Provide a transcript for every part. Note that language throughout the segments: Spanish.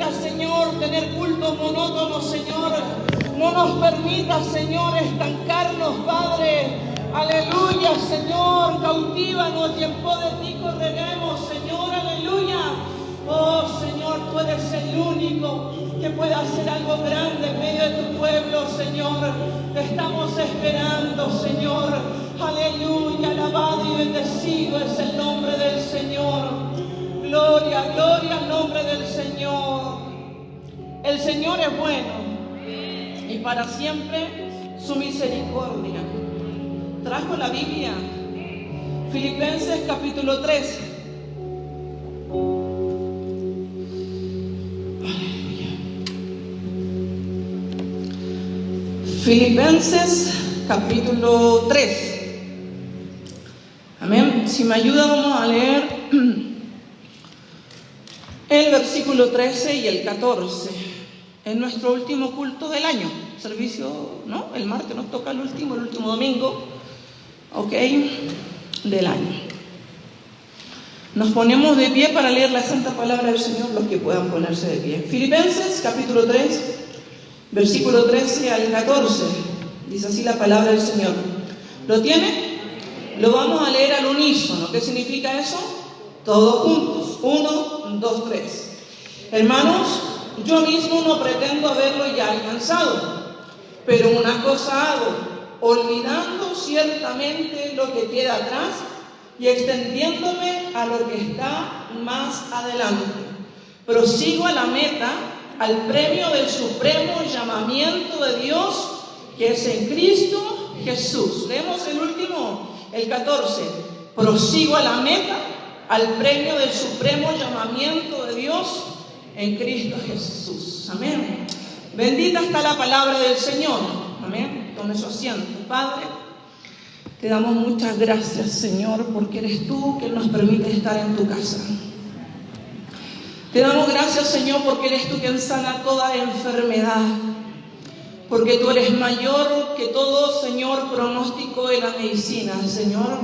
permita, Señor, tener cultos monótonos, Señor. No nos permita, Señor, estancarnos, Padre. Aleluya, Señor. Cautívanos y en pos de ti correremos, Señor. Aleluya. Oh, Señor, tú eres el único que puede hacer algo grande en medio de tu pueblo, Señor. Te estamos esperando, Señor. Aleluya, alabado y bendecido es el nombre del Señor. Gloria, gloria al nombre del Señor. El Señor es bueno y para siempre su misericordia. Trajo la Biblia, Filipenses capítulo 3. Filipenses capítulo 3. Amén. Si me ayudan, vamos a leer el versículo 13 y el 14. Es nuestro último culto del año. Servicio, ¿no? El martes nos toca el último domingo, ¿ok? Del año. Nos ponemos de pie para leer la santa palabra del Señor, los que puedan ponerse de pie. Filipenses capítulo 3, versículo 13 al 14. Dice así la palabra del Señor. ¿Lo tiene? Lo vamos a leer al unísono. ¿Qué significa eso? Todos juntos. 1, 2, 3. Hermanos, yo mismo no pretendo haberlo ya alcanzado, pero una cosa hago, olvidando ciertamente lo que queda atrás y extendiéndome a lo que está más adelante. Prosigo a la meta, al premio del supremo llamamiento de Dios que es en Cristo Jesús. Leemos el último, el 14. Prosigo a la meta, al premio del supremo llamamiento de Dios en Cristo Jesús. Amén. Bendita está la palabra del Señor. Amén. Tome su asiento. Padre, te damos muchas gracias, Señor, porque eres tú quien nos permite estar en tu casa. Te damos gracias, Señor, porque eres tú quien sana toda enfermedad. Porque tú eres mayor que todo, Señor, pronóstico de la medicina, Señor.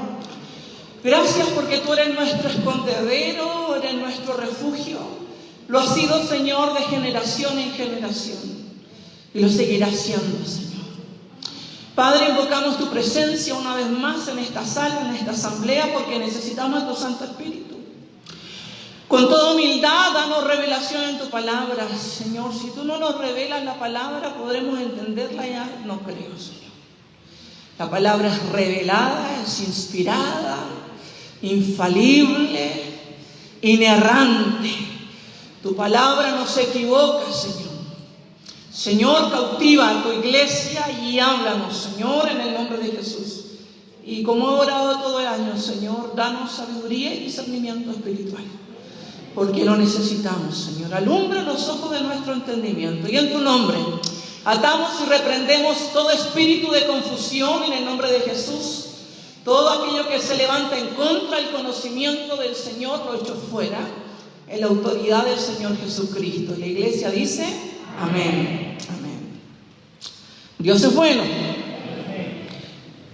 Gracias porque tú eres nuestro escondedero, eres nuestro refugio. Lo has sido, Señor, de generación en generación. Y lo seguirás siendo, Señor. Padre, invocamos tu presencia una vez más en esta sala, en esta asamblea, porque necesitamos a tu Santo Espíritu. Con toda humildad, danos revelación en tu palabra, Señor. Si tú no nos revelas la palabra, ¿podremos entenderla ya? No creo, Señor. La palabra es revelada, es inspirada, infalible, inerrante. Tu palabra no se equivoca, Señor. Señor, cautiva a tu iglesia y háblanos, Señor, en el nombre de Jesús. Y como he orado todo el año, Señor, danos sabiduría y discernimiento espiritual. Porque lo necesitamos, Señor. Alumbra los ojos de nuestro entendimiento. Y en tu nombre atamos y reprendemos todo espíritu de confusión en el nombre de Jesús. Todo aquello que se levanta en contra del conocimiento del Señor lo echo fuera en la autoridad del Señor Jesucristo. Y la iglesia dice, amén. Amén. Dios es bueno.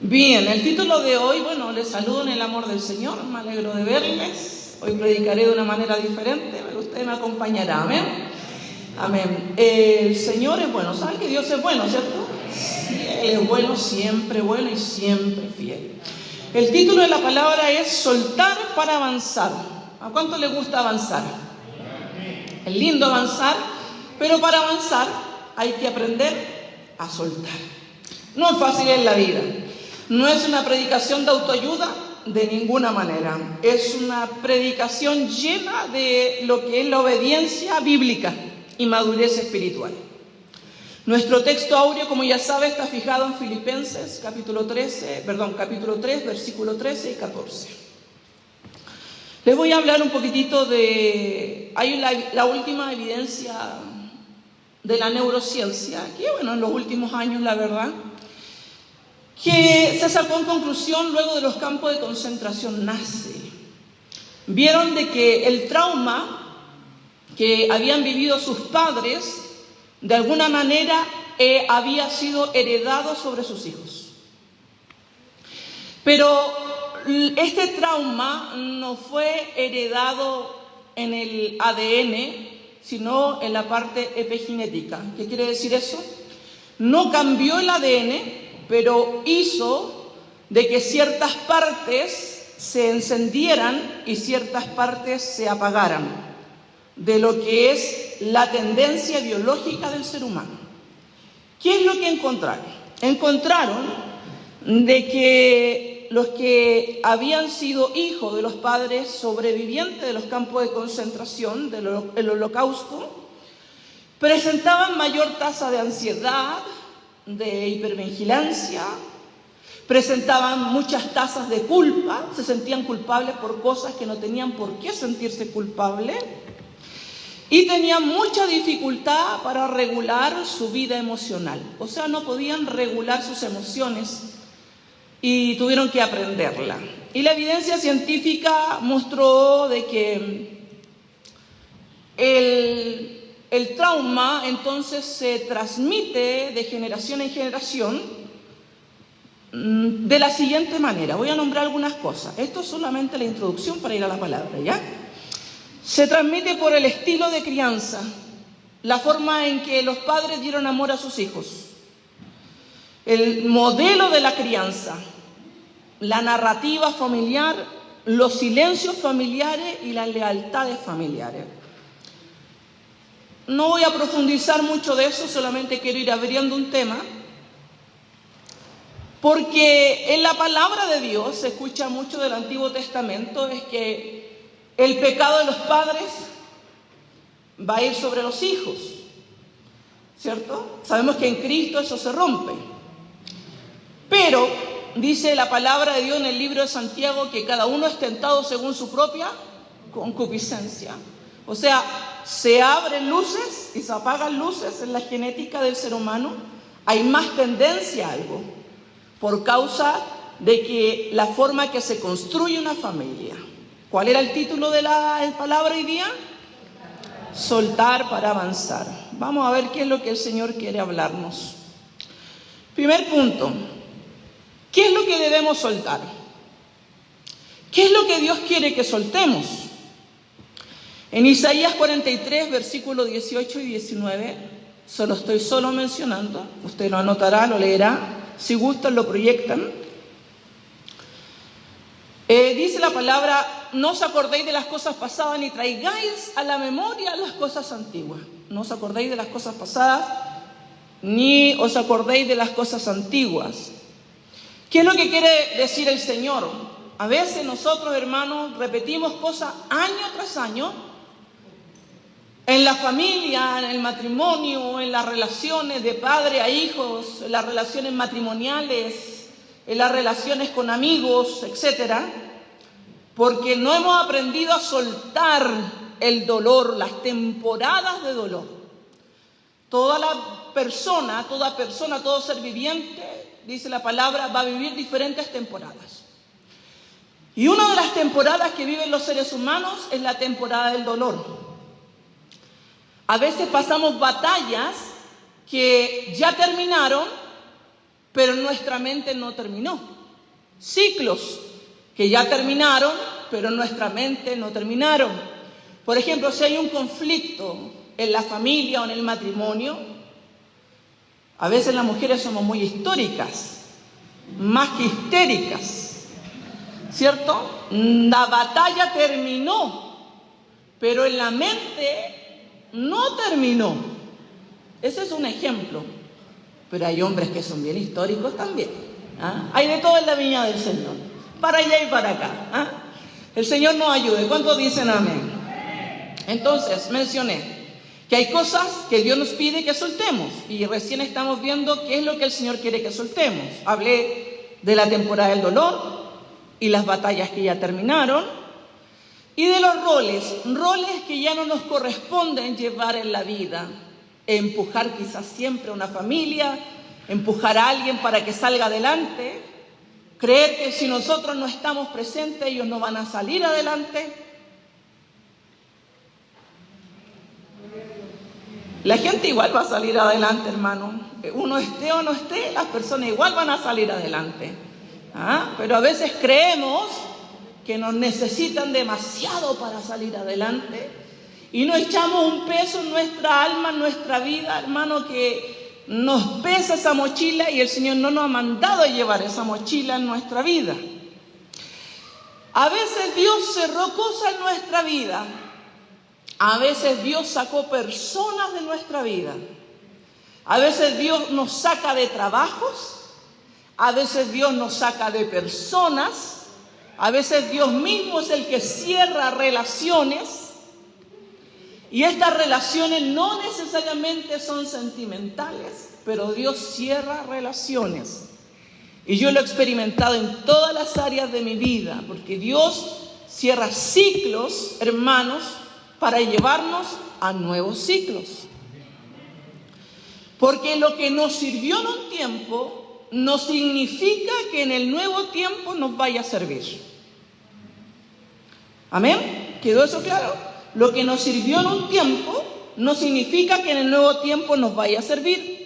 Bien, el título de hoy, bueno, les saludo en el amor del Señor. Me alegro de verles. Hoy predicaré de una manera diferente, pero usted me acompañará. Amén. Amén. El Señor es bueno. ¿Saben que Dios es bueno, cierto? Sí, Él es bueno, siempre bueno y siempre fiel. El título de la palabra es soltar para avanzar. ¿A cuánto le gusta avanzar? Es lindo avanzar, pero para avanzar hay que aprender a soltar. No es fácil en la vida. No es una predicación de autoayuda de ninguna manera. Es una predicación llena de lo que es la obediencia bíblica y madurez espiritual. Nuestro texto áureo, como ya sabe, está fijado en Filipenses capítulo 3, versículo 13 y 14. Les voy a hablar un poquitito de... Hay la última evidencia de la neurociencia, que bueno, en los últimos años, la verdad, que se sacó en conclusión luego de los campos de concentración nazi. Vieron de que el trauma que habían vivido sus padres, de alguna manera, había sido heredado sobre sus hijos. Pero este trauma no fue heredado en el ADN, sino en la parte epigenética. ¿Qué quiere decir eso? No cambió el ADN, pero hizo de que ciertas partes se encendieran y ciertas partes se apagaran, de lo que es la tendencia biológica del ser humano. ¿Qué es lo que encontraron? Encontraron de que los que habían sido hijos de los padres sobrevivientes de los campos de concentración, del Holocausto, presentaban mayor tasa de ansiedad, de hipervigilancia, presentaban muchas tasas de culpa, se sentían culpables por cosas que no tenían por qué sentirse culpables, y tenían mucha dificultad para regular su vida emocional. O sea, no podían regular sus emociones y tuvieron que aprenderla. Y la evidencia científica mostró de que el trauma entonces se transmite de generación en generación de la siguiente manera. Voy a nombrar algunas cosas. Esto es solamente la introducción para ir a la palabra, ¿ya? Se transmite por el estilo de crianza, la forma en que los padres dieron amor a sus hijos, el modelo de la crianza, la narrativa familiar, los silencios familiares y las lealtades familiares. No voy a profundizar mucho de eso, solamente quiero ir abriendo un tema, porque en la palabra de Dios se escucha mucho del Antiguo Testamento, es que el pecado de los padres va a ir sobre los hijos, ¿cierto? Sabemos que en Cristo eso se rompe. Pero dice la palabra de Dios en el libro de Santiago que cada uno es tentado según su propia concupiscencia. O sea, se abren luces y se apagan luces en la genética del ser humano. Hay más tendencia a algo por causa de que la forma que se construye una familia. ¿Cuál era el título de la palabra hoy día? Soltar para avanzar. Vamos a ver qué es lo que el Señor quiere hablarnos. Primer punto. ¿Qué es lo que debemos soltar? ¿Qué es lo que Dios quiere que soltemos? En Isaías 43, versículos 18 y 19, estoy solo mencionando, usted lo anotará, lo leerá, si gustan lo proyectan. Dice la palabra, no os acordéis de las cosas pasadas ni traigáis a la memoria las cosas antiguas. No os acordéis de las cosas pasadas ni os acordéis de las cosas antiguas. ¿Qué es lo que quiere decir el Señor? A veces nosotros, hermanos, repetimos cosas año tras año en la familia, en el matrimonio, en las relaciones de padre a hijos, en las relaciones matrimoniales, en las relaciones con amigos, etcétera, porque no hemos aprendido a soltar el dolor, las temporadas de dolor. Toda persona, todo ser viviente, dice la palabra, va a vivir diferentes temporadas. Y una de las temporadas que viven los seres humanos es la temporada del dolor. A veces pasamos batallas que ya terminaron, pero nuestra mente no terminó. Ciclos que ya terminaron, pero nuestra mente no terminaron. Por ejemplo, si hay un conflicto en la familia o en el matrimonio, a veces las mujeres somos muy históricas, más que histéricas, ¿cierto? La batalla terminó, pero en la mente no terminó. Ese es un ejemplo. Pero hay hombres que son bien históricos también. Hay de todo en la viña del Señor, para allá y para acá. El Señor nos ayude. ¿Cuántos dicen amén? Entonces, mencioné que hay cosas que Dios nos pide que soltemos. Y recién estamos viendo qué es lo que el Señor quiere que soltemos. Hablé de la temporada del dolor y las batallas que ya terminaron. Y de los roles que ya no nos corresponden llevar en la vida. Empujar quizás siempre a una familia, empujar a alguien para que salga adelante, creer que si nosotros no estamos presentes ellos no van a salir adelante. La gente igual va a salir adelante, hermano. Uno esté o no esté, las personas igual van a salir adelante. Pero a veces creemos que nos necesitan demasiado para salir adelante Y nos echamos un peso en nuestra alma, en nuestra vida, hermano, que nos pesa esa mochila y el Señor no nos ha mandado a llevar esa mochila en nuestra vida. A veces Dios cerró cosas en nuestra vida. A veces Dios sacó personas de nuestra vida. A veces Dios nos saca de trabajos. A veces Dios nos saca de personas. A veces Dios mismo es el que cierra relaciones. Y estas relaciones no necesariamente son sentimentales, pero Dios cierra relaciones. Y yo lo he experimentado en todas las áreas de mi vida, porque Dios cierra ciclos, hermanos, para llevarnos a nuevos ciclos. Porque lo que nos sirvió en un tiempo no significa que en el nuevo tiempo nos vaya a servir. ¿Amén? ¿Quedó eso claro? Lo que nos sirvió en un tiempo no significa que en el nuevo tiempo nos vaya a servir.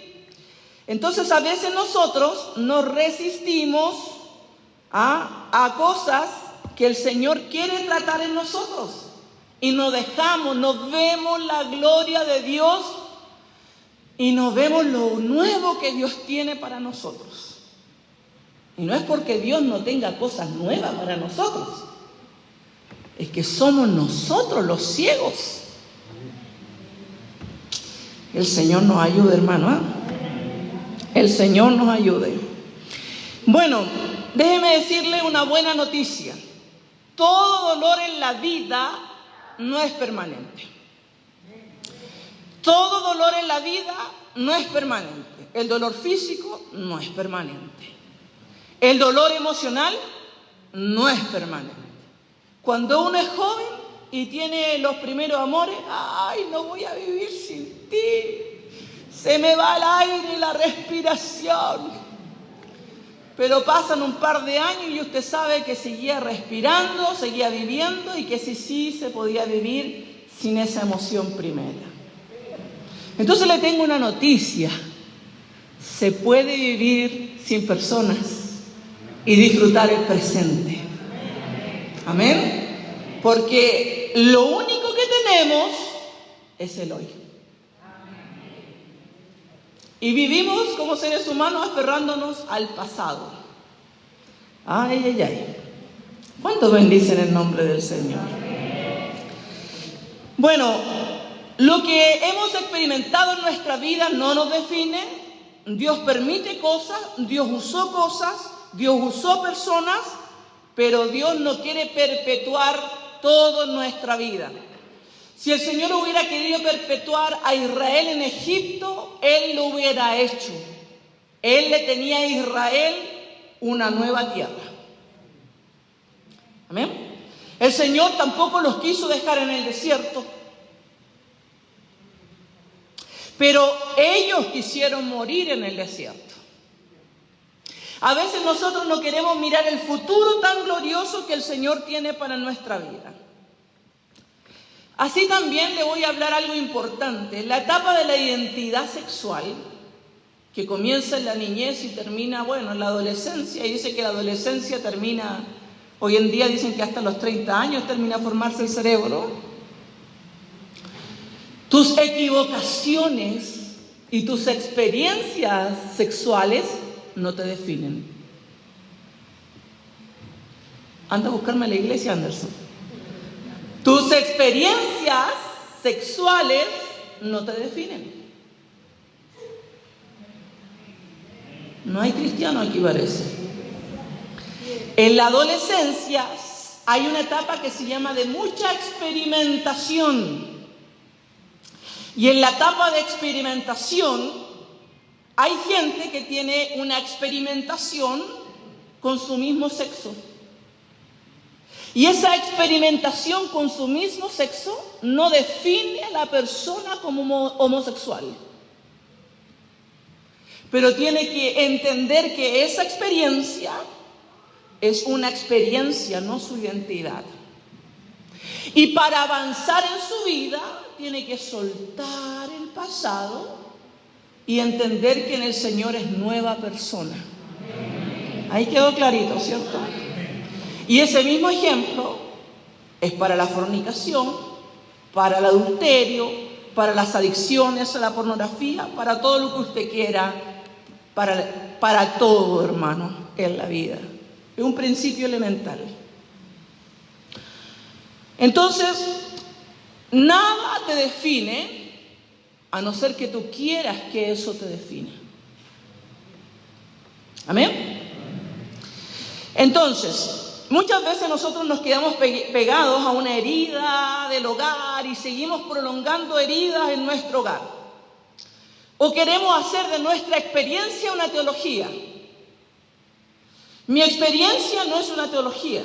Entonces a veces nosotros nos resistimos a cosas que el Señor quiere tratar en nosotros. Y nos dejamos, nos vemos la gloria de Dios y nos vemos lo nuevo que Dios tiene para nosotros. Y no es porque Dios no tenga cosas nuevas para nosotros. Es que somos nosotros los ciegos. El Señor nos ayude, hermano, ¿eh? El Señor nos ayude. Bueno, déjeme decirle una buena noticia. Todo dolor en la vida no es permanente. Todo dolor en la vida no es permanente. El dolor físico no es permanente. El dolor emocional no es permanente. Cuando uno es joven y tiene los primeros amores, ¡ay, no voy a vivir sin ti! Se me va el aire y la respiración. Pero pasan un par de años y usted sabe que seguía respirando, seguía viviendo y que sí se podía vivir sin esa emoción primera. Entonces le tengo una noticia. Se puede vivir sin personas y disfrutar el presente. Amén. Porque lo único que tenemos es el hoy. Y vivimos como seres humanos aferrándonos al pasado. Ay. ¿Cuántos bendicen el nombre del Señor? Bueno, lo que hemos experimentado en nuestra vida no nos define. Dios permite cosas, Dios usó cosas, Dios usó personas, pero Dios no quiere perpetuar todo en nuestra vida. Si el Señor hubiera querido perpetuar a Israel en Egipto, Él lo hubiera hecho. Él le tenía a Israel una nueva tierra. Amén. El Señor tampoco los quiso dejar en el desierto. Pero ellos quisieron morir en el desierto. A veces nosotros no queremos mirar el futuro tan glorioso que el Señor tiene para nuestra vida. Así también le voy a hablar algo importante. La etapa de la identidad sexual, que comienza en la niñez y termina, en la adolescencia, y dice que la adolescencia termina, hoy en día dicen que hasta los 30 años termina a formarse el cerebro. Tus equivocaciones y tus experiencias sexuales no te definen. Anda a buscarme a la iglesia, Anderson. Tus experiencias sexuales no te definen. No hay cristiano aquí, parece. En la adolescencia hay una etapa que se llama de mucha experimentación. Y en la etapa de experimentación hay gente que tiene una experimentación con su mismo sexo. Y esa experimentación con su mismo sexo no define a la persona como homosexual. Pero tiene que entender que esa experiencia es una experiencia, no su identidad. Y para avanzar en su vida, tiene que soltar el pasado y entender que en el Señor es nueva persona. Ahí quedó clarito, ¿cierto? Y ese mismo ejemplo es para la fornicación, para el adulterio, para las adicciones a la pornografía, para todo lo que usted quiera, para todo, hermano, en la vida. Es un principio elemental. Entonces, nada te define a no ser que tú quieras que eso te defina. Amén. Entonces, muchas veces nosotros nos quedamos pegados a una herida del hogar y seguimos prolongando heridas en nuestro hogar. O queremos hacer de nuestra experiencia una teología. Mi experiencia no es una teología.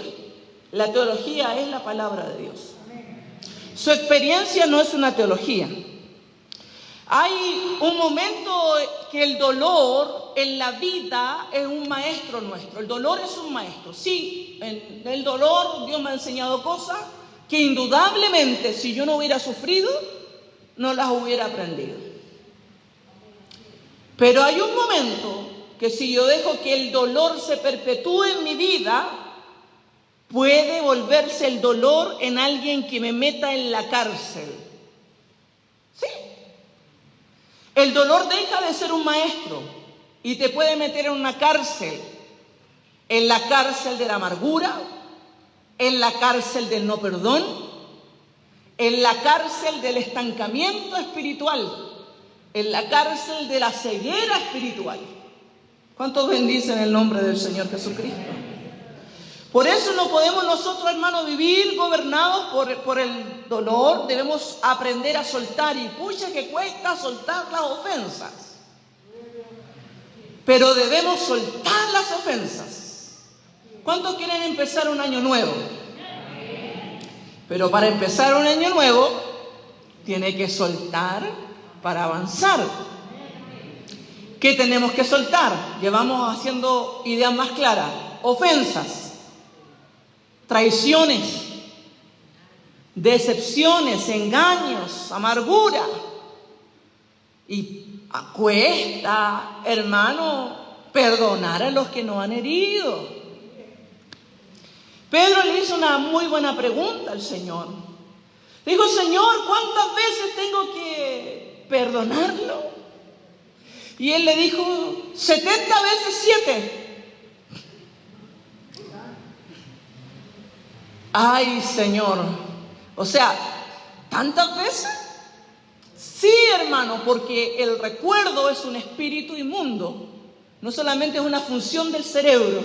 La teología es la palabra de Dios. Su experiencia no es una teología. Hay un momento que el dolor en la vida es un maestro nuestro. El dolor es un maestro. Sí, en el dolor Dios me ha enseñado cosas que indudablemente si yo no hubiera sufrido, no las hubiera aprendido. Pero hay un momento que si yo dejo que el dolor se perpetúe en mi vida, puede volverse el dolor en alguien que me meta en la cárcel. Sí. El dolor deja de ser un maestro y te puede meter en una cárcel. En la cárcel de la amargura, en la cárcel del no perdón, en la cárcel del estancamiento espiritual, en la cárcel de la ceguera espiritual. ¿Cuántos bendicen el nombre del Señor Jesucristo? Por eso no podemos nosotros, hermanos, vivir gobernados por el dolor. Debemos aprender a soltar. Y pucha que cuesta soltar las ofensas. Pero debemos soltar las ofensas. ¿Cuántos quieren empezar un año nuevo? Pero para empezar un año nuevo, tiene que soltar para avanzar. ¿Qué tenemos que soltar? Llevamos haciendo ideas más claras. Ofensas. Traiciones, decepciones, engaños, amargura. Y cuesta, hermano, perdonar a los que nos han herido. Pedro le hizo una muy buena pregunta al Señor. Dijo, Señor, ¿cuántas veces tengo que perdonarlo? Y él le dijo, 70 veces 7. Ay, Señor, o sea, ¿tantas veces? Sí, hermano, porque el recuerdo es un espíritu inmundo. No solamente es una función del cerebro,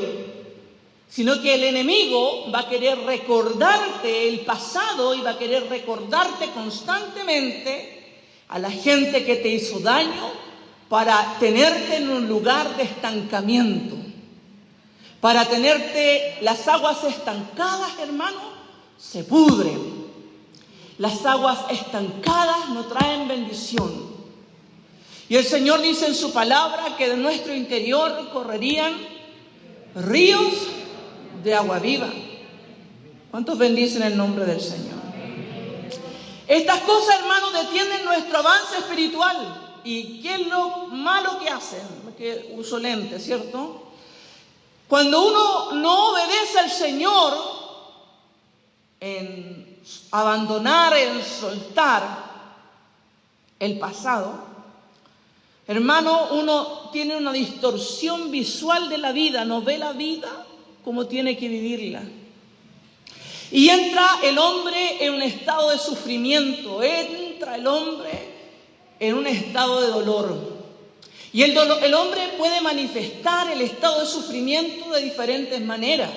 sino que el enemigo va a querer recordarte el pasado y va a querer recordarte constantemente a la gente que te hizo daño para tenerte en un lugar de estancamiento. Para tenerte, las aguas estancadas, hermano, se pudren. Las aguas estancadas no traen bendición. Y el Señor dice en su palabra que de nuestro interior correrían ríos de agua viva. ¿Cuántos bendicen el nombre del Señor? Estas cosas, hermano, detienen nuestro avance espiritual. ¿Y qué es lo malo que hacen? Que uso lentes, ¿cierto? Cuando uno no obedece al Señor en abandonar, en soltar el pasado, hermano, uno tiene una distorsión visual de la vida, no ve la vida como tiene que vivirla. Y entra el hombre en un estado de sufrimiento, entra el hombre en un estado de dolor. Y el hombre puede manifestar el estado de sufrimiento de diferentes maneras.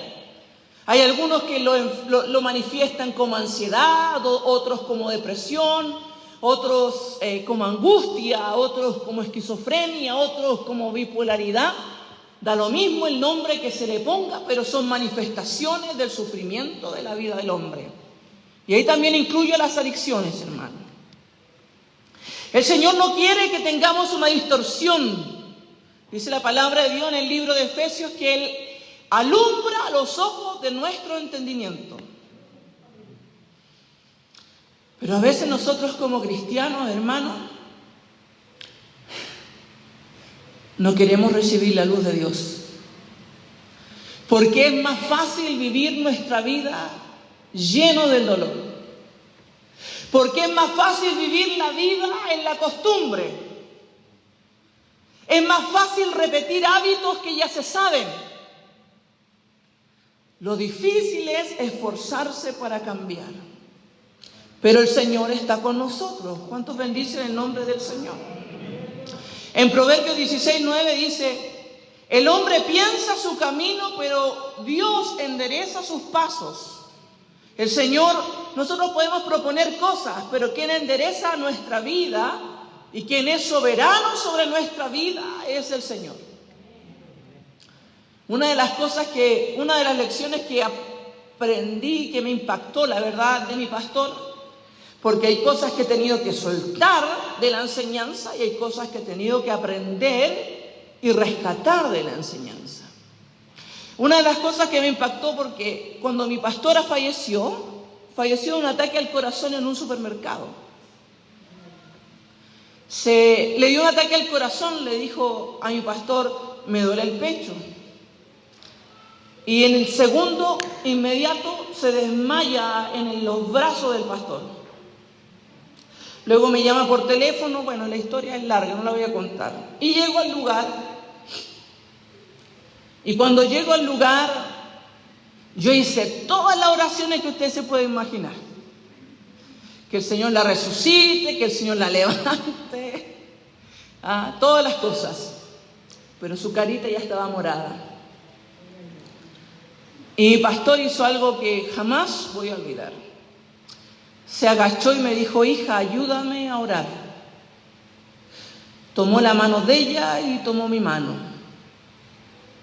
Hay algunos que lo manifiestan como ansiedad, otros como depresión, otros como angustia, otros como esquizofrenia, otros como bipolaridad. Da lo mismo el nombre que se le ponga, pero son manifestaciones del sufrimiento de la vida del hombre. Y ahí también incluye las adicciones, hermano. El Señor no quiere que tengamos una distorsión. Dice la palabra de Dios en el libro de Efesios que Él alumbra los ojos de nuestro entendimiento. Pero a veces nosotros como cristianos, hermanos, no queremos recibir la luz de Dios. Porque es más fácil vivir nuestra vida lleno del dolor. Porque es más fácil vivir la vida en la costumbre. Es más fácil repetir hábitos que ya se saben. Lo difícil es esforzarse para cambiar. Pero el Señor está con nosotros. ¿Cuántos bendicen el nombre del Señor? En Proverbios 16:9 dice: el hombre piensa su camino, pero Dios endereza sus pasos. El Señor, nosotros podemos proponer cosas, pero quien endereza nuestra vida y quien es soberano sobre nuestra vida es el Señor. Una de las lecciones que aprendí, que me impactó, la verdad, de mi pastor, porque hay cosas que he tenido que soltar de la enseñanza y hay cosas que he tenido que aprender y rescatar de la enseñanza. Una de las cosas que me impactó, porque cuando mi pastora falleció de un ataque al corazón en un supermercado. Le dio un ataque al corazón, le dijo a mi pastor: me duele el pecho. Y en el segundo inmediato se desmaya en los brazos del pastor. Luego me llama por teléfono, bueno, la historia es larga, no la voy a contar. Y llego al lugar. Y cuando llego al lugar, yo hice todas las oraciones que usted se puede imaginar. Que el Señor la resucite, que el Señor la levante, todas las cosas. Pero su carita ya estaba morada. Y mi pastor hizo algo que jamás voy a olvidar. Se agachó y me dijo: hija, ayúdame a orar. Tomó la mano de ella y tomó mi mano.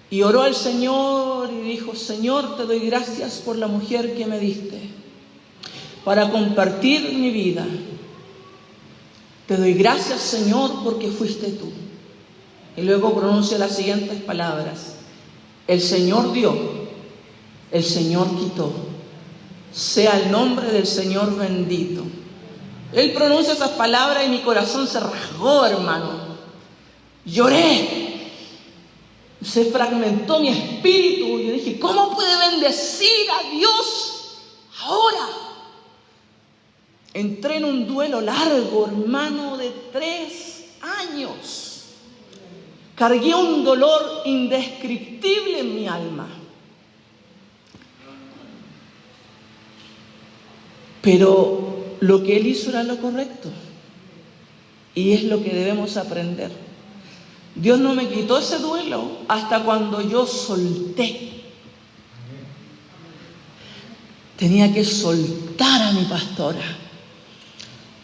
Y oró al Señor y dijo: Señor, te doy gracias por la mujer que me diste para compartir mi vida. Te doy gracias, Señor, porque fuiste tú. Y luego pronuncia las siguientes palabras: el Señor dio, el Señor quitó. Sea el nombre del Señor bendito. Él pronuncia esas palabras y mi corazón se rasgó, hermano. Lloré. Se fragmentó mi espíritu. Yo dije: ¿cómo puede bendecir a Dios ahora? Entré en un duelo largo, hermano, de 3 años. Cargué un dolor indescriptible en mi alma. Pero lo que él hizo era lo correcto. Y es lo que debemos aprender. Dios no me quitó ese duelo hasta cuando yo solté. Tenía que soltar a mi pastora.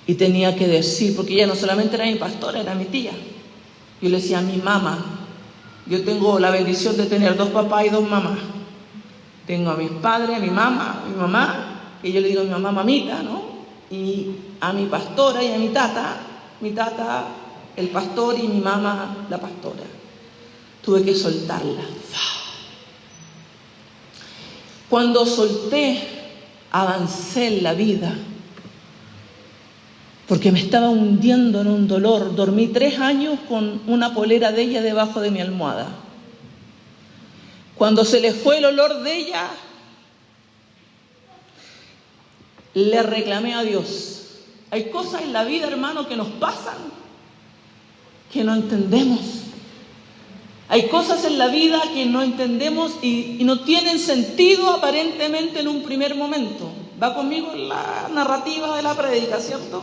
Y tenía que decir, porque ella no solamente era mi pastora, era mi tía. Yo le decía: mi mamá. Yo tengo la bendición de tener 2 papás y 2 mamás. Tengo a mis padres, a mi mamá, que yo le digo a mi mamá mamita, ¿no? Y a mi pastora y a mi tata, el pastor, y mi mamá, la pastora. Tuve que soltarla. Cuando solté, avancé en la vida, porque me estaba hundiendo en un dolor. Dormí 3 años con una polera de ella debajo de mi almohada. Cuando se le fue el olor de ella, le reclamé a Dios. Hay cosas en la vida, hermano, que nos pasan que no entendemos. Hay cosas en la vida que no entendemos y no tienen sentido aparentemente en un primer momento. Va conmigo en la narrativa de la prédica, ¿cierto?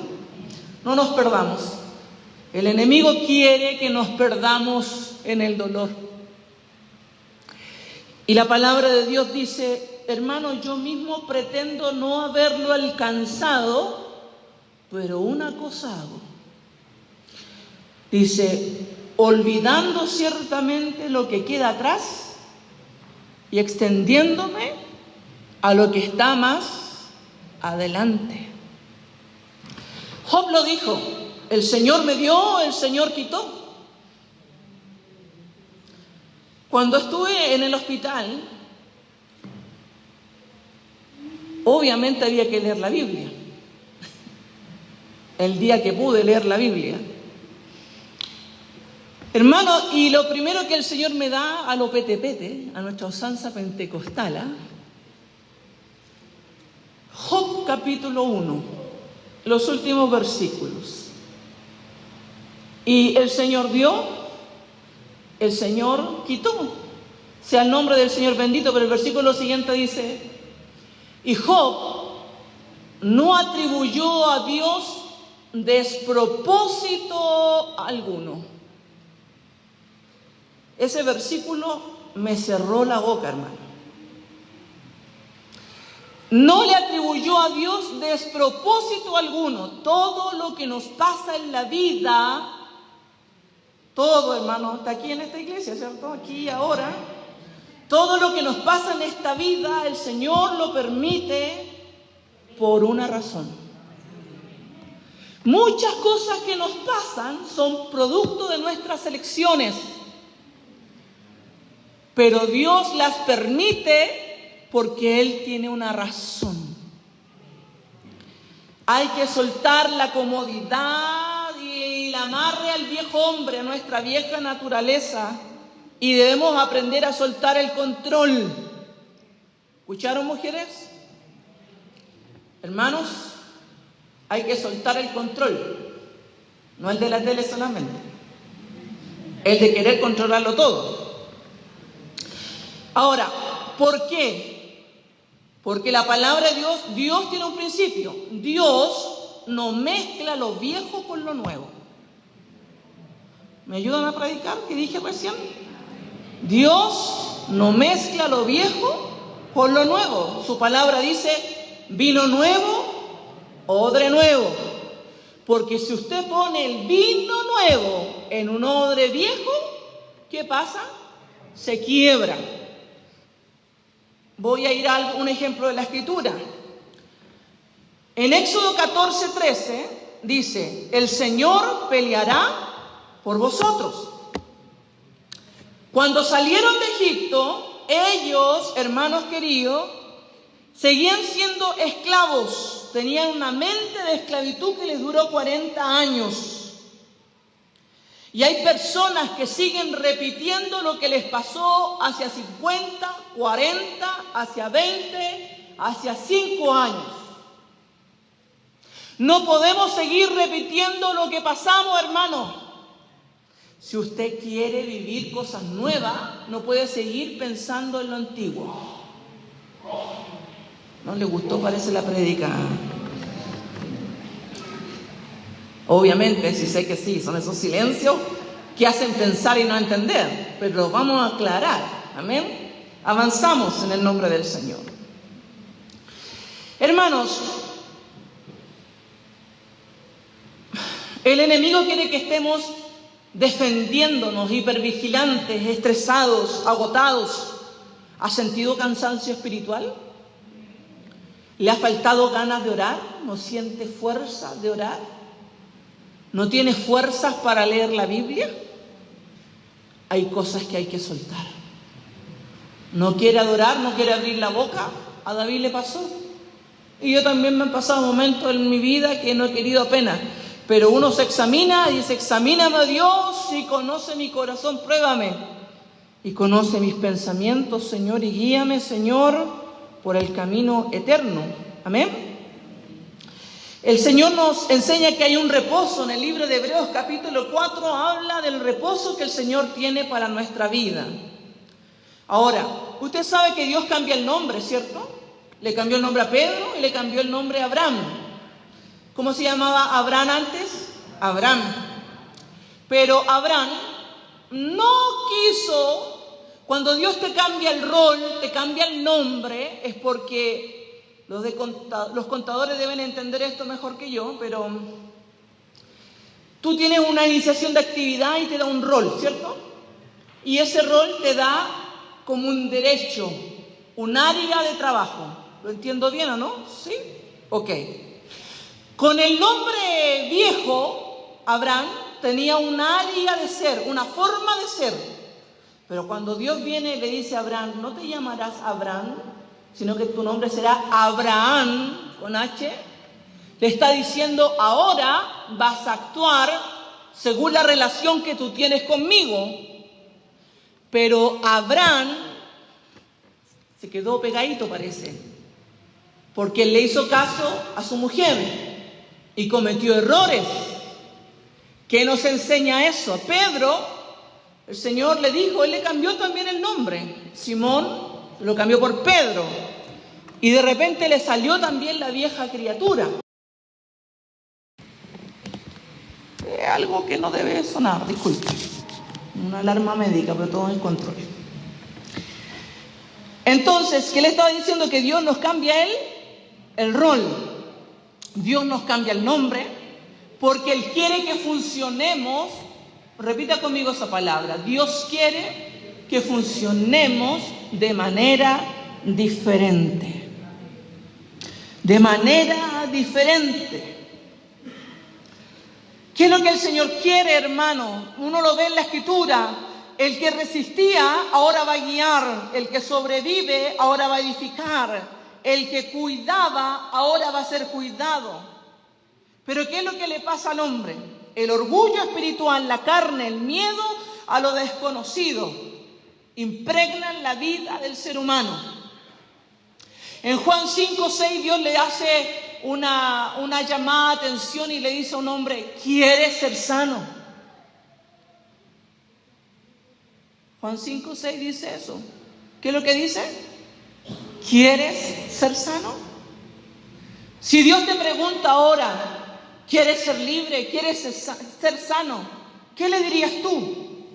No nos perdamos. El enemigo quiere que nos perdamos en el dolor. Y la palabra de Dios dice: hermano, yo mismo pretendo no haberlo alcanzado, pero una cosa hago. Dice: olvidando ciertamente lo que queda atrás y extendiéndome a lo que está más adelante. Job lo dijo: el Señor me dio, el Señor quitó. Cuando estuve en el hospital, obviamente había que leer la Biblia. El día que pude leer la Biblia, hermano, y lo primero que el Señor me da a lo pete, a nuestra usanza pentecostal, Job capítulo 1. los últimos versículos. Y el Señor dio, el Señor quitó. Sea el nombre del Señor bendito, pero el versículo siguiente dice: y Job no atribuyó a Dios despropósito alguno. Ese versículo me cerró la boca, hermano. No le atribuyó a Dios despropósito alguno. Todo lo que nos pasa en la vida, todo, hermano, está aquí en esta iglesia, ¿cierto? Aquí y ahora. Todo lo que nos pasa en esta vida, el Señor lo permite por una razón. Muchas cosas que nos pasan son producto de nuestras elecciones, pero Dios las permite porque Él tiene una razón. Hay que soltar la comodidad y el amarre al viejo hombre, a nuestra vieja naturaleza, y debemos aprender a soltar el control. ¿Escucharon, mujeres? Hermanos, hay que soltar el control, no el de la tele solamente, el de querer controlarlo todo. Ahora, ¿por qué? Porque la palabra de Dios tiene un principio. Dios no mezcla lo viejo con lo nuevo. ¿Me ayudan a predicar? ¿Qué dije recién? Dios no mezcla lo viejo con lo nuevo. Su palabra dice: vino nuevo, odre nuevo. Porque si usted pone el vino nuevo en un odre viejo, ¿qué pasa? Se quiebra. Voy a ir a un ejemplo de la Escritura. En Éxodo 14:13 dice: el Señor peleará por vosotros. Cuando salieron de Egipto, ellos, hermanos queridos, seguían siendo esclavos. Tenían una mente de esclavitud que les duró 40 años. Y hay personas que siguen repitiendo lo que les pasó hacia 50, 40, hacia 20, hacia 5 años. No podemos seguir repitiendo lo que pasamos, hermano. Si usted quiere vivir cosas nuevas, no puede seguir pensando en lo antiguo. ¿No le gustó? Parece la prédica. Obviamente, sí sé que sí, son esos silencios que hacen pensar y no entender, pero lo vamos a aclarar. Amén. Avanzamos en el nombre del Señor. Hermanos, el enemigo quiere que estemos defendiéndonos, hipervigilantes, estresados, agotados. ¿Ha sentido cansancio espiritual? ¿Le ha faltado ganas de orar? ¿No siente fuerza de orar? ¿No tiene fuerzas para leer la Biblia? Hay cosas que hay que soltar. ¿No quiere adorar? ¿No quiere abrir la boca? A David le pasó. Y yo también me han pasado momentos en mi vida que no he querido apenas. Pero uno se examina y dice: examíname, Dios, y conoce mi corazón, pruébame. Y conoce mis pensamientos, Señor, y guíame, Señor, por el camino eterno. Amén. El Señor nos enseña que hay un reposo. En el libro de Hebreos capítulo 4 habla del reposo que el Señor tiene para nuestra vida. Ahora, usted sabe que Dios cambia el nombre, ¿cierto? Le cambió el nombre a Pedro y le cambió el nombre a Abraham. ¿Cómo se llamaba Abraham antes? Abraham. Pero Abraham no quiso, cuando Dios te cambia el rol, te cambia el nombre, es porque los contadores deben entender esto mejor que yo, pero tú tienes una iniciación de actividad y te da un rol, ¿cierto? Y ese rol te da como un derecho, un área de trabajo. ¿Lo entiendo bien o no? ¿Sí? Ok. Con el nombre viejo, Abraham tenía un área de ser, una forma de ser. Pero cuando Dios viene y le dice a Abraham: no te llamarás Abraham, sino que tu nombre será Abraham, con H, le está diciendo: ahora vas a actuar según la relación que tú tienes conmigo. Pero Abraham se quedó pegadito, parece, porque él le hizo caso a su mujer. y cometió errores. ¿Qué nos enseña eso? A Pedro, el Señor le dijo, Él le cambió también el nombre. Simón lo cambió por Pedro. Y de repente le salió también la vieja criatura. Algo que no debe sonar, disculpe. Una alarma médica, pero todo en control. Entonces, ¿qué le estaba diciendo? Que Dios nos cambia el rol. Dios nos cambia el nombre, porque Él quiere que funcionemos. Repita conmigo esa palabra. Dios quiere que funcionemos de manera diferente. De manera diferente. ¿Qué es lo que el Señor quiere, hermano? Uno lo ve en la Escritura. El que resistía, ahora va a guiar. El que sobrevive, ahora va a edificar. El que cuidaba, ahora va a ser cuidado. Pero ¿qué es lo que le pasa al hombre? El orgullo espiritual, la carne, el miedo a lo desconocido, impregnan la vida del ser humano. En Juan 5:6 Dios le hace una llamada de atención y le dice a un hombre, ¿quieres ser sano? Juan 5:6 dice eso. ¿Qué es lo que dice? ¿Quieres ser sano? Si Dios te pregunta ahora, ¿quieres ser libre? ¿Quieres ser sano? ¿Qué le dirías tú?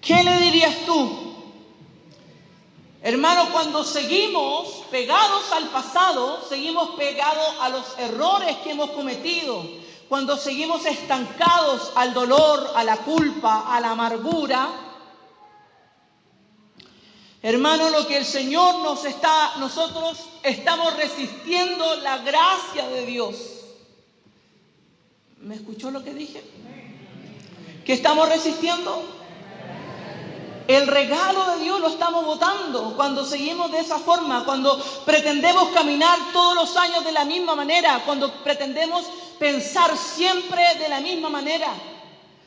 ¿Qué le dirías tú? Hermano, cuando seguimos pegados al pasado, seguimos pegados a los errores que hemos cometido, cuando seguimos estancados al dolor, a la culpa, a la amargura, hermano, lo que el Señor nosotros estamos resistiendo la gracia de Dios. ¿Me escuchó lo que dije? ¿Qué estamos resistiendo? El regalo de Dios lo estamos botando cuando seguimos de esa forma, cuando pretendemos caminar todos los años de la misma manera, cuando pretendemos pensar siempre de la misma manera,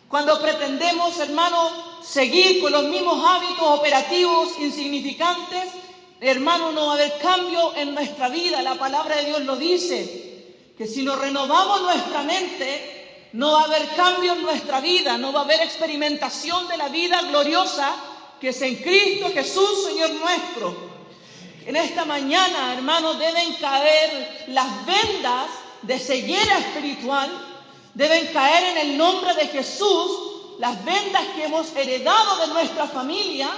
cuando pretendemos, hermano, seguir con los mismos hábitos operativos insignificantes, hermano, no va a haber cambio en nuestra vida. La palabra de Dios lo dice, que si nos renovamos nuestra mente, no va a haber cambio en nuestra vida, no va a haber experimentación de la vida gloriosa que es en Cristo Jesús, Señor nuestro. En esta mañana, hermanos, deben caer las vendas de ceguera espiritual, deben caer en el nombre de Jesús las vendas que hemos heredado de nuestra familia,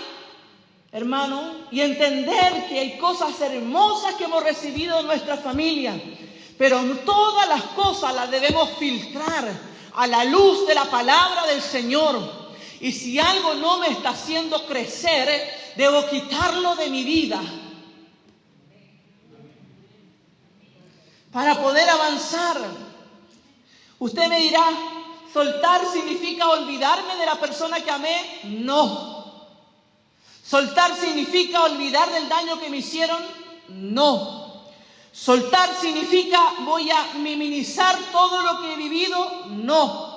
hermano, y entender que hay cosas hermosas que hemos recibido de nuestra familia, pero todas las cosas las debemos filtrar a la luz de la palabra del Señor. Y si algo no me está haciendo crecer, debo quitarlo de mi vida para poder avanzar. Usted me dirá, ¿soltar significa olvidarme de la persona que amé? No. ¿Soltar significa olvidar del daño que me hicieron? No. ¿Soltar significa voy a minimizar todo lo que he vivido? No.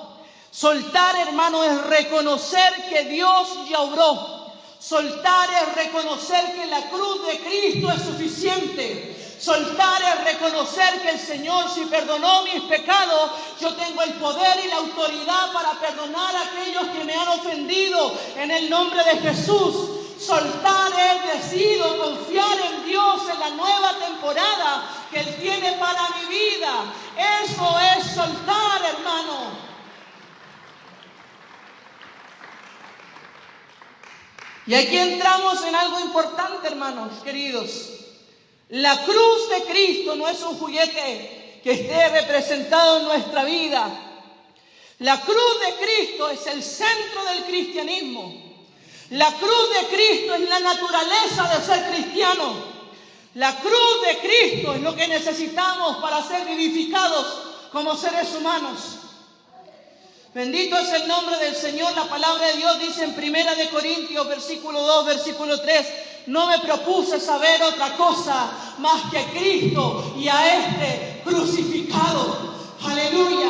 Soltar, hermano, es reconocer que Dios ya obró. Soltar es reconocer que la cruz de Cristo es suficiente. Soltar es reconocer que el Señor, si perdonó mis pecados, yo tengo el poder y la autoridad para perdonar a aquellos que me han ofendido en el nombre de Jesús. Soltar es decido confiar en Dios en la nueva temporada que Él tiene para mi vida. Eso es soltar, hermano. Y aquí entramos en algo importante, hermanos queridos. La cruz de Cristo no es un juguete que esté representado en nuestra vida. La cruz de Cristo es el centro del cristianismo. La cruz de Cristo es la naturaleza de ser cristiano. La cruz de Cristo es lo que necesitamos para ser vivificados como seres humanos. Bendito es el nombre del Señor. La palabra de Dios dice en 1 Corintios, versículo 2, versículo 3, no me propuse saber otra cosa más que a Cristo y a este crucificado. Aleluya.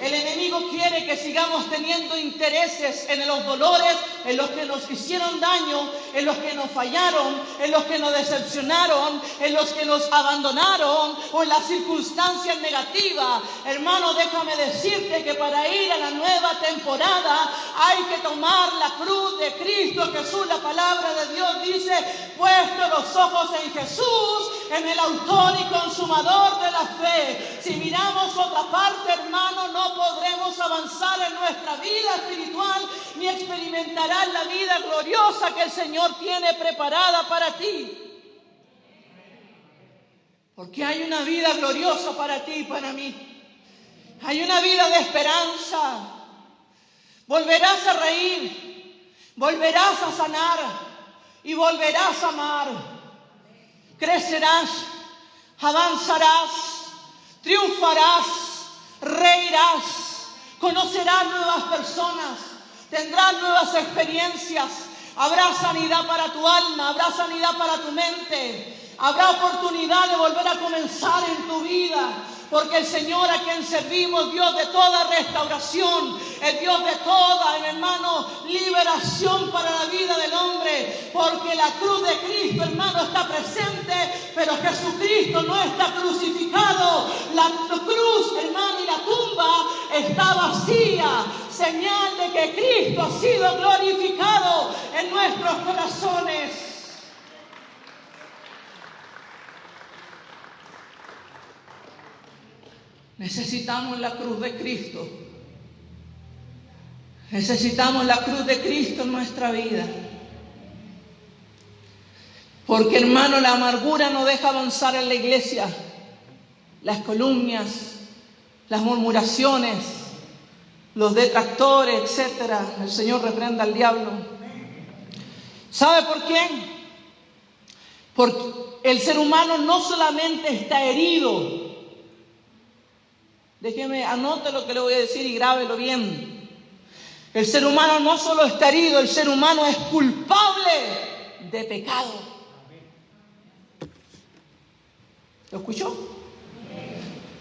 El enemigo quiere que sigamos teniendo intereses en los dolores, en los que nos hicieron daño, en los que nos fallaron, en los que nos decepcionaron, en los que nos abandonaron o en las circunstancias negativas. Hermano, déjame decirte que para ir a la nueva temporada hay que tomar la cruz de Cristo Jesús. La palabra de Dios dice: puesto los ojos en Jesús, en el autor y consumador de la fe. Si miramos otra parte, hermano, no podremos avanzar en nuestra vida espiritual ni experimentarás la vida gloriosa que el Señor tiene preparada para ti. Porque hay una vida gloriosa para ti y para mí. Hay una vida de esperanza. Volverás a reír, volverás a sanar y volverás a amar. Crecerás, avanzarás, triunfarás, reirás, conocerás nuevas personas, tendrás nuevas experiencias. Habrá sanidad para tu alma, habrá sanidad para tu mente, habrá oportunidad de volver a comenzar en tu vida. Porque el Señor a quien servimos, Dios de toda restauración, es Dios de toda, hermano, liberación para la vida del hombre. Porque la cruz de Cristo, hermano, está presente, pero Jesucristo no está crucificado. La cruz, hermano, y la tumba está vacía. Señal de que Cristo ha sido glorificado en nuestros corazones. Necesitamos la cruz de Cristo. Necesitamos la cruz de Cristo en nuestra vida. Porque, hermano, la amargura no deja avanzar en la iglesia. Las calumnias, las murmuraciones, los detractores, etcétera. El Señor reprenda al diablo. ¿Sabe por qué? Porque el ser humano no solamente está herido. Déjeme, anote lo que le voy a decir y grábelo bien. El ser humano no solo está herido, el ser humano es culpable de pecado. ¿Lo escuchó?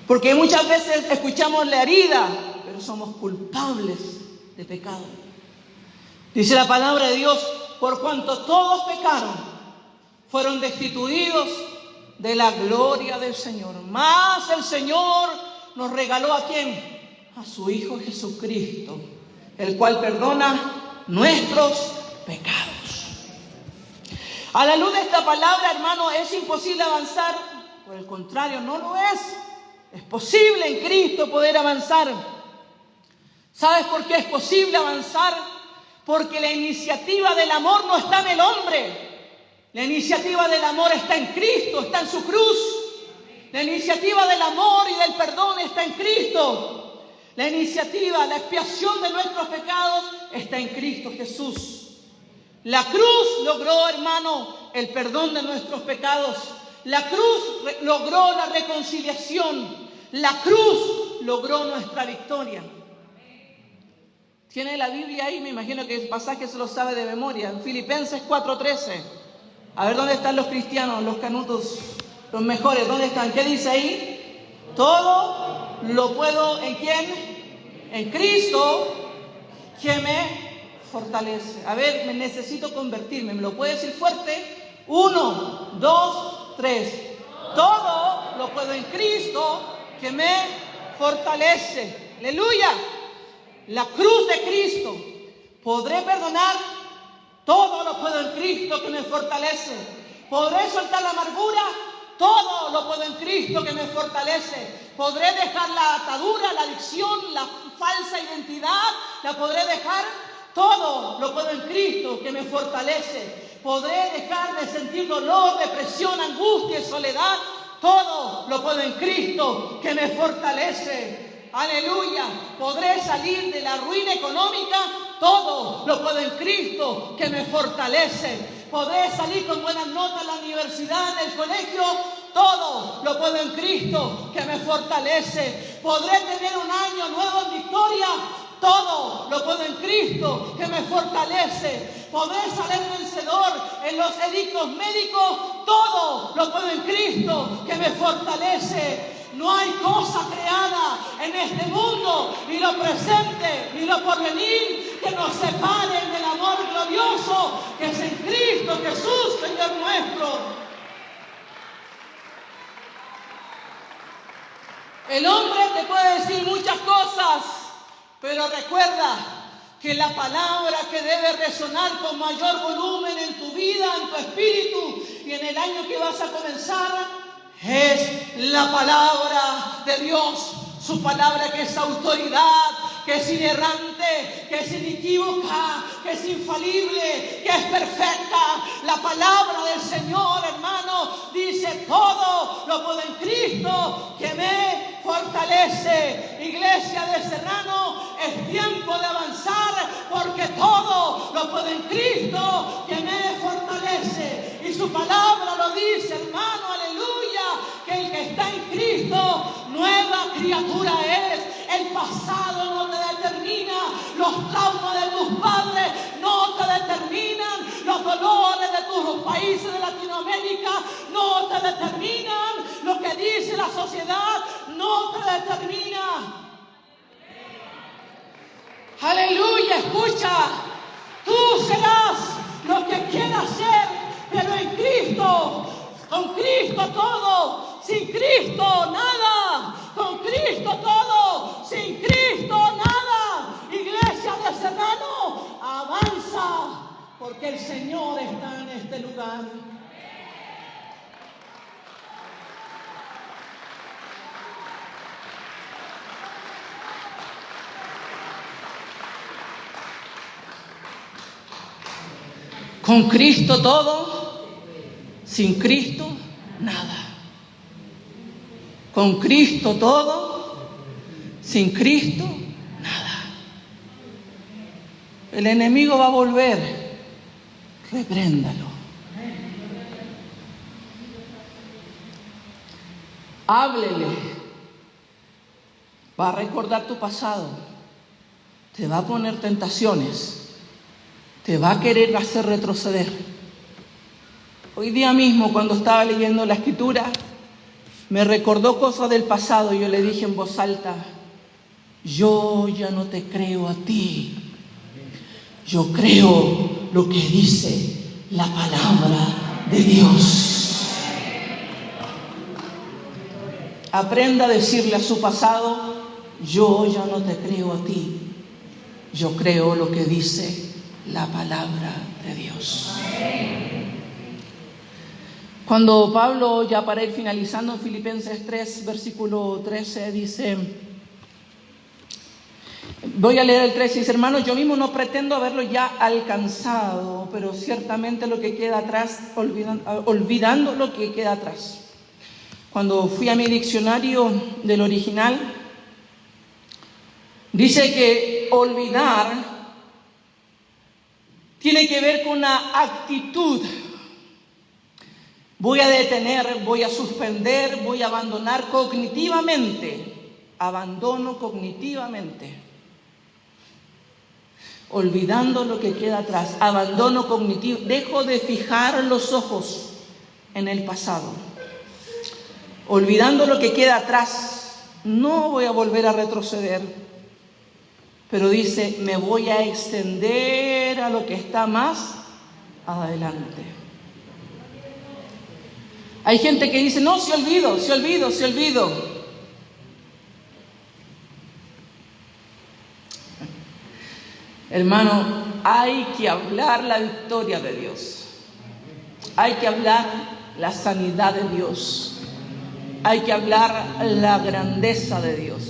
Porque muchas veces escuchamos la herida, pero somos culpables de pecado. Dice la palabra de Dios: por cuanto todos pecaron, fueron destituidos de la gloria del Señor. Mas el Señor nos regaló ¿a quién? A su Hijo Jesucristo, el cual perdona nuestros pecados. A la luz de esta palabra, hermano, ¿es imposible avanzar? Por el contrario, no lo es. Es posible en Cristo poder avanzar. ¿Sabes por qué es posible avanzar? Porque la iniciativa del amor no está en el hombre. La iniciativa del amor está en Cristo, está en su cruz. La iniciativa del amor y del perdón está en Cristo. La iniciativa, la expiación de nuestros pecados está en Cristo Jesús. La cruz logró, hermano, el perdón de nuestros pecados. La cruz logró la reconciliación. La cruz logró nuestra victoria. ¿Tiene la Biblia ahí? Me imagino que el pasaje se lo sabe de memoria. En Filipenses 4:13. A ver, ¿dónde están los cristianos, los canutos? Los mejores, ¿dónde están? ¿Qué dice ahí? Todo lo puedo, ¿en quién? En Cristo, que me fortalece. A ver, me necesito convertirme. ¿Me lo puede decir fuerte? 1, 2, 3. Todo lo puedo en Cristo, que me fortalece. Aleluya. La cruz de Cristo. ¿Podré perdonar? Todo lo puedo en Cristo, que me fortalece. ¿Podré soltar la amargura? Todo lo puedo en Cristo que me fortalece. Podré dejar la atadura, la adicción, la falsa identidad. La podré dejar. Todo lo puedo en Cristo que me fortalece. Podré dejar de sentir dolor, depresión, angustia y soledad. Todo lo puedo en Cristo que me fortalece. Aleluya. Podré salir de la ruina económica. Todo lo puedo en Cristo que me fortalece. Podré salir con buenas notas en la universidad, en el colegio. Todo lo puedo en Cristo que me fortalece. Podré tener un año nuevo en victoria. Todo lo puedo en Cristo que me fortalece. Podré salir vencedor en los edictos médicos. Todo lo puedo en Cristo que me fortalece. no hay cosa creada en este mundo, ni lo presente, ni lo porvenir, que nos separen del amor glorioso que es en Cristo Jesús, Señor nuestro. El hombre te puede decir muchas cosas, pero recuerda que la palabra que debe resonar con mayor volumen en tu vida, en tu espíritu y en el año que vas a comenzar, es la palabra de Dios. Su palabra que es autoridad, que es inerrante, que es inequívoca, que es infalible, que es perfecta. La palabra del Señor, hermano, dice: todo lo puedo en Cristo que me fortalece. Iglesia de Serrano, es tiempo de avanzar, porque todo lo puedo en Cristo que me fortalece. Y su palabra lo dice, hermano, aleluya, que el que está en Cristo, nueva criatura es. El pasado no te determina, los traumas de tus padres no te determinan, los dolores de tus países de Latinoamérica no te determinan, lo que dice la sociedad no te determina. Aleluya, escucha, tú serás lo que quieras ser, pero en Cristo, con Cristo todo, sin Cristo nada, con Cristo todo, sin Cristo nada. Iglesia de Serrano, avanza, porque el Señor está en este lugar. Con Cristo todo, sin Cristo nada. Con Cristo todo, sin Cristo nada. El enemigo va a volver, repréndalo. Háblele. Va a recordar tu pasado. Te va a poner tentaciones. Te va a querer hacer retroceder. Hoy día mismo, cuando estaba leyendo la Escritura, me recordó cosas del pasado y yo le dije en voz alta: yo ya no te creo a ti. Yo creo lo que dice la palabra de Dios. Aprenda a decirle a su pasado: yo ya no te creo a ti. Yo creo lo que dice la palabra de Dios. Cuando Pablo, ya para ir finalizando, en Filipenses 3, versículo 13, dice, voy a leer el 13, dice: hermanos, yo mismo no pretendo haberlo ya alcanzado, pero ciertamente lo que queda atrás, olvidando lo que queda atrás. Cuando fui a mi diccionario del original, dice que olvidar tiene que ver con una actitud. Voy a detener, voy a suspender, voy a abandonar cognitivamente. Abandono cognitivamente. Olvidando lo que queda atrás. Abandono cognitivo. Dejo de fijar los ojos en el pasado. Olvidando lo que queda atrás. No voy a volver a retroceder. Pero dice, me voy a extender a lo que está más adelante. Hay gente que dice, no, se olvido. Hermano, hay que hablar la victoria de Dios. Hay que hablar la sanidad de Dios. Hay que hablar la grandeza de Dios.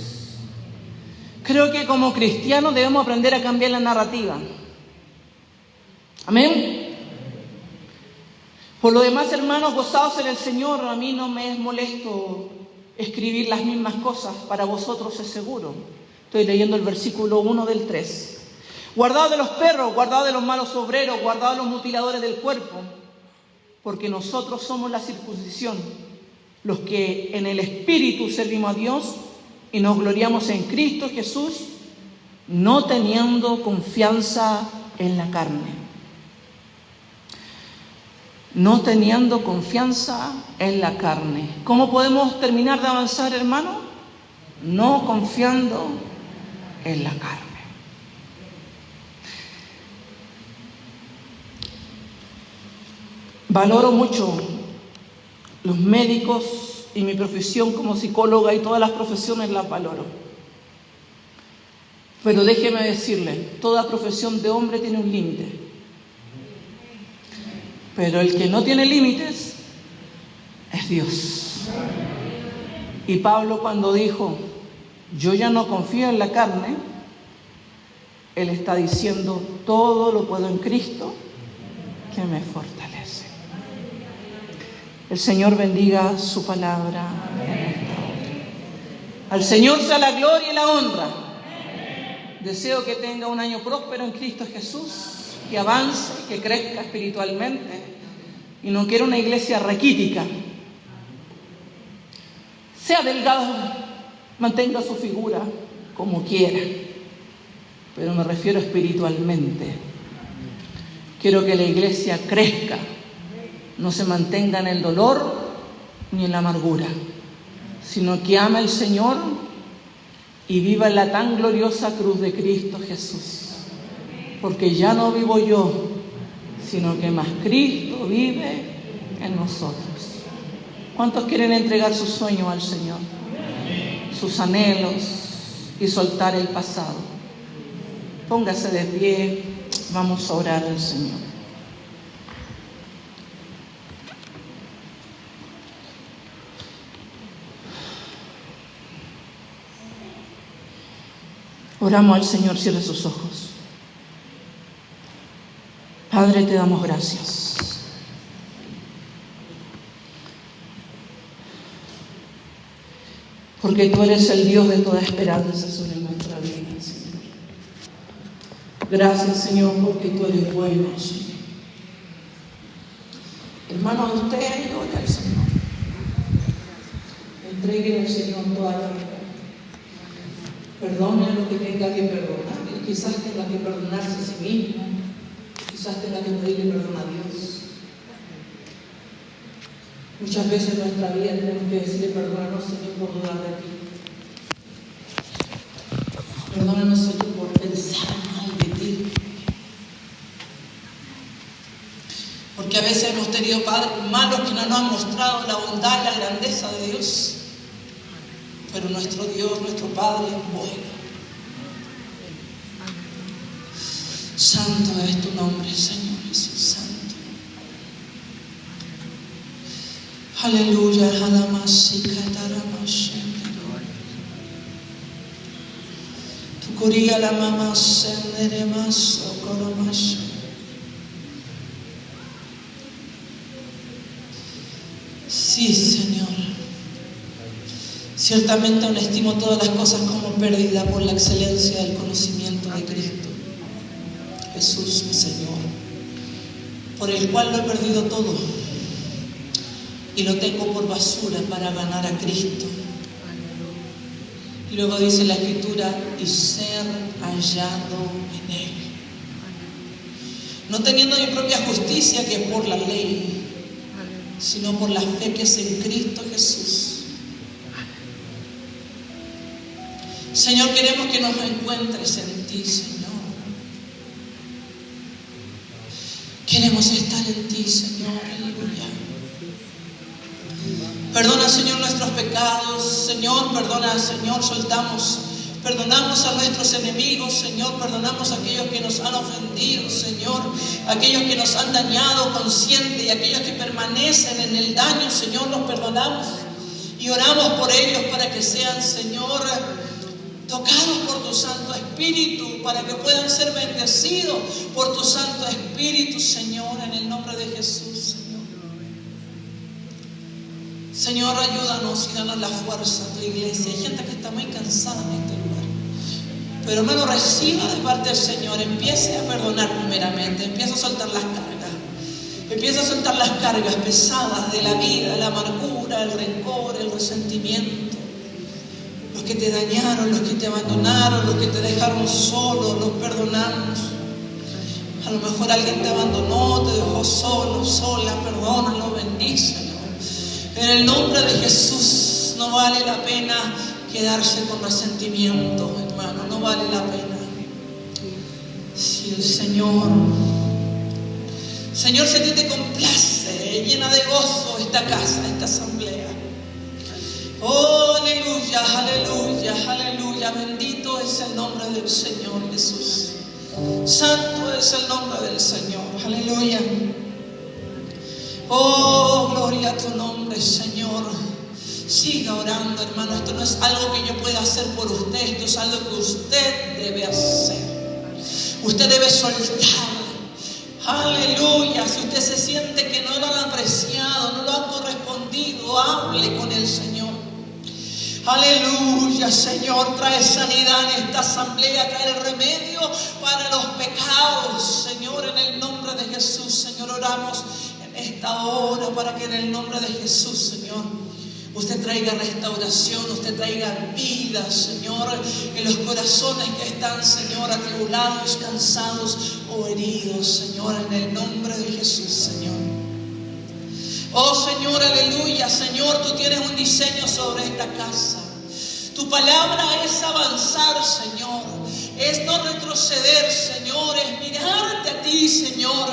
Creo que como cristianos debemos aprender a cambiar la narrativa. Amén. Por lo demás, hermanos, gozaos en el Señor. A mí no me es molesto escribir las mismas cosas. Para vosotros es seguro. Estoy leyendo el versículo 1 del 3. Guardaos de los perros, guardaos de los malos obreros, guardaos de los mutiladores del cuerpo, porque nosotros somos la circuncisión, los que en el Espíritu servimos a Dios y nos gloriamos en Cristo Jesús, no teniendo confianza en la carne. no teniendo confianza en la carne. ¿Cómo podemos terminar de avanzar, hermano? No confiando en la carne. Valoro mucho los médicos y mi profesión como psicóloga, y todas las profesiones las valoro. Pero déjeme decirle, toda profesión de hombre tiene un límite. Pero el que no tiene límites es Dios. Y Pablo, cuando dijo, yo ya no confío en la carne, él está diciendo, todo lo puedo en Cristo que me fortalece. El Señor bendiga su palabra en esta hora. Al Señor sea la gloria y la honra. Deseo que tenga un año próspero en Cristo Jesús, que avance, que crezca espiritualmente, y no quiero una iglesia raquítica. Sea delgado, mantenga su figura como quiera, pero me refiero espiritualmente. Quiero que la iglesia crezca, no se mantenga en el dolor ni en la amargura, sino que ame al Señor y viva en la tan gloriosa cruz de Cristo Jesús. Porque ya no vivo yo, sino que más Cristo vive en nosotros. ¿Cuántos quieren entregar sus sueños al Señor? Sus anhelos y soltar el pasado. Póngase de pie, vamos a orar al Señor. Oramos al Señor, cierre sus ojos. Padre, te damos gracias. Porque tú eres el Dios de toda esperanza sobre nuestra vida, Señor. Gracias, Señor, porque tú eres bueno, Señor. Hermanos, ustedes oren al Señor. Entreguen al Señor toda la vida. Perdone lo que tenga que perdonar. Quizás tenga que perdonarse a sí mismo. Quizás tenga que pedirle perdón a Dios. Muchas veces en nuestra vida tenemos que decirle perdónanos, Señor, por dudar de ti. Perdónanos, Señor, por pensar mal de ti. Porque a veces hemos tenido padres malos que no nos han mostrado la bondad y la grandeza de Dios. Pero nuestro Dios, nuestro Padre es bueno. Santo es tu nombre, Señor Jesús, santo. Aleluya, tu curía la mamá sendere más o más. Sí, Señor. Ciertamente aún estimo todas las cosas como pérdida por la excelencia del conocimiento de Cristo Jesús, mi Señor, por el cual lo he perdido todo y lo tengo por basura para ganar a Cristo. Y luego dice la Escritura, y ser hallado en Él, no teniendo mi propia justicia que es por la ley, sino por la fe que es en Cristo Jesús. Señor, queremos que nos encuentres en ti, Señor. Queremos estar en ti, Señor. Aleluya. Perdona, Señor, nuestros pecados. Señor, perdona, Señor, perdonamos a nuestros enemigos, Señor. Perdonamos a aquellos que nos han ofendido, Señor. Aquellos que nos han dañado consciente y aquellos que permanecen en el daño, Señor, los perdonamos. Y oramos por ellos para que sean, Señor, tocados por tu Santo Espíritu, para que puedan ser bendecidos por tu Santo Espíritu, Señor, en el nombre de Jesús, Señor. Señor, ayúdanos y danos la fuerza a tu iglesia. Hay gente que está muy cansada en este lugar. Pero hermano, reciba de parte del Señor. Empiece a perdonar primeramente. Empieza a soltar las cargas. Empieza a soltar las cargas pesadas de la vida, la amargura, el rencor, el resentimiento. Los que te dañaron, los que te abandonaron, los que te dejaron solo, los perdonamos. A lo mejor alguien te abandonó, te dejó solo, sola. Perdónalo, bendícelo. En el nombre de Jesús, no vale la pena quedarse con resentimientos, hermano. No vale la pena. Si el Señor, si a ti te complace, llena de gozo esta casa, esta asamblea. Oh, aleluya, aleluya, aleluya. Bendito es el nombre del Señor Jesús. Santo es el nombre del Señor. Aleluya. Oh, gloria a tu nombre, Señor. Siga orando, hermano. Esto no es algo que yo pueda hacer por usted. Esto es algo que usted debe hacer. Usted debe soltar. Aleluya. Si usted se siente que no lo han apreciado, no lo han correspondido, hable con el Señor. Aleluya, Señor, trae sanidad en esta asamblea, trae el remedio para los pecados, Señor, en el nombre de Jesús. Señor, oramos en esta hora para que en el nombre de Jesús, Señor, usted traiga restauración, usted traiga vida, Señor, en los corazones que están, Señor, atribulados, cansados o heridos, Señor, en el nombre de Jesús, Señor. Oh Señor, aleluya, Señor, tú tienes un diseño sobre esta casa. Tu palabra es avanzar, Señor. Es no retroceder, Señor. Es mirarte a ti, Señor.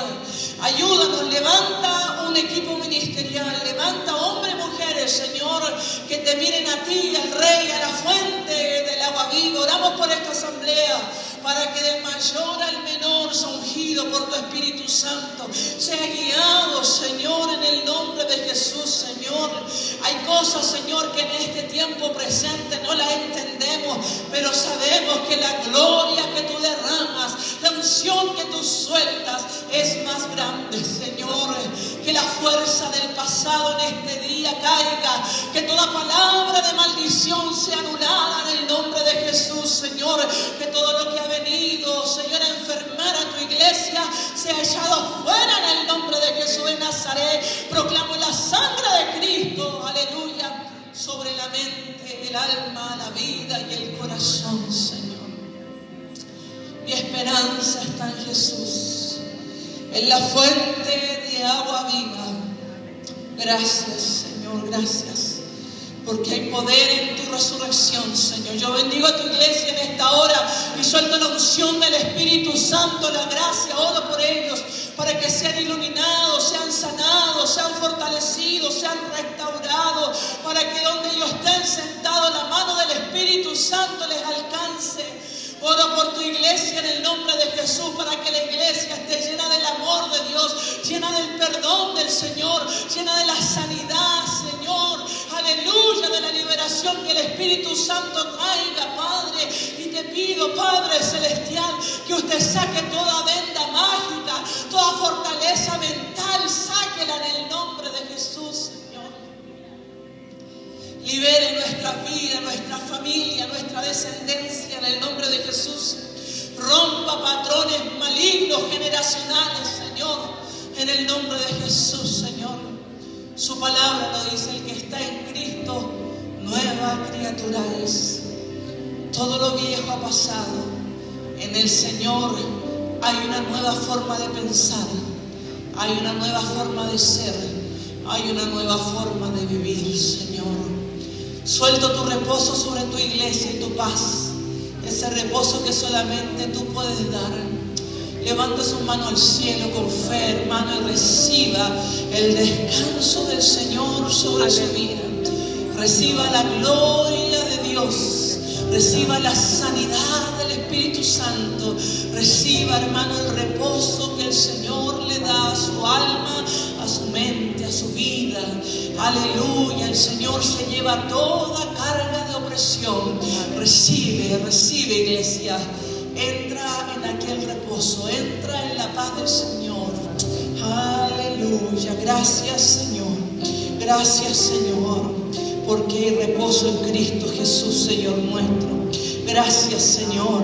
Ayúdanos, levanta un equipo ministerial. Levanta hombres y mujeres, Señor, que te miren a ti, al Rey, a la fuente del agua viva. Oramos por esta asamblea, para que del mayor al menor sea ungido por tu Espíritu Santo, sea guiado, Señor, en el nombre de Jesús, Señor. Hay cosas, Señor, que en este tiempo presente no las entendemos, pero sabemos que la gloria que tú derramas, la unción que tú sueltas es más grande, Señor. Que la fuerza del pasado en este día caiga, que toda palabra de maldición sea anulada en el nombre de Jesús, Señor. Que todo lo que ha venido, Señor, a enfermar a tu iglesia sea echado fuera en el nombre de Jesús de Nazaret. Proclamo la sangre de Cristo, aleluya, sobre la mente, el alma, la vida y el corazón, Señor. Mi esperanza está en Jesús, en la fuente de agua viva. Gracias, Señor, gracias, porque hay poder en tu resurrección, Señor. Yo bendigo a tu iglesia en esta hora y suelto la unción del Espíritu Santo, la gracia. Oro por ellos para que sean iluminados, sean sanados, sean fortalecidos, sean restaurados, para que donde ellos estén sentados, la mano del Espíritu Santo les alcance. Oro por tu iglesia en el nombre de Jesús, para que la iglesia esté llena del amor de Dios, llena del perdón del Señor, llena de la sanidad, Señor. Aleluya, de la liberación que el Espíritu Santo traiga, Padre. Y te pido, Padre Celestial, que usted saque toda venda mágica, toda fortaleza mental, sáquela en el nombre de Jesús, Señor. Libere nuestra vida, nuestra familia, nuestra descendencia en el nombre de Jesús. Rompa patrones malignos generacionales, Señor, en el nombre de Jesús, Señor. Su palabra lo dice: el que está en Cristo, nueva criatura es. Todo lo viejo ha pasado. En el Señor hay una nueva forma de pensar, hay una nueva forma de ser, hay una nueva forma de vivir, Señor. Suelto tu reposo sobre tu iglesia y tu paz, ese reposo que solamente tú puedes dar. Levanta su mano al cielo con fe, hermano, y reciba el descanso del Señor sobre su vida. Reciba la gloria de Dios, reciba la sanidad del Espíritu Santo, reciba, hermano, el reposo que el Señor le da a su alma, a su mente, a su vida. Aleluya, el Señor se lleva toda carga de opresión. Recibe, recibe, iglesia. Entra en aquel reposo, entra en la paz del Señor. Aleluya, gracias, Señor. Gracias, Señor, porque hay reposo en Cristo Jesús, Señor nuestro. Gracias, Señor.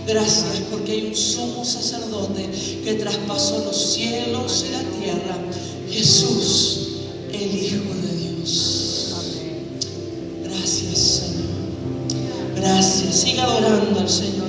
Gracias porque hay un sumo sacerdote que traspasó los cielos y la tierra, Jesús, el Hijo de Dios. Gracias, Señor. Gracias. Siga adorando al Señor.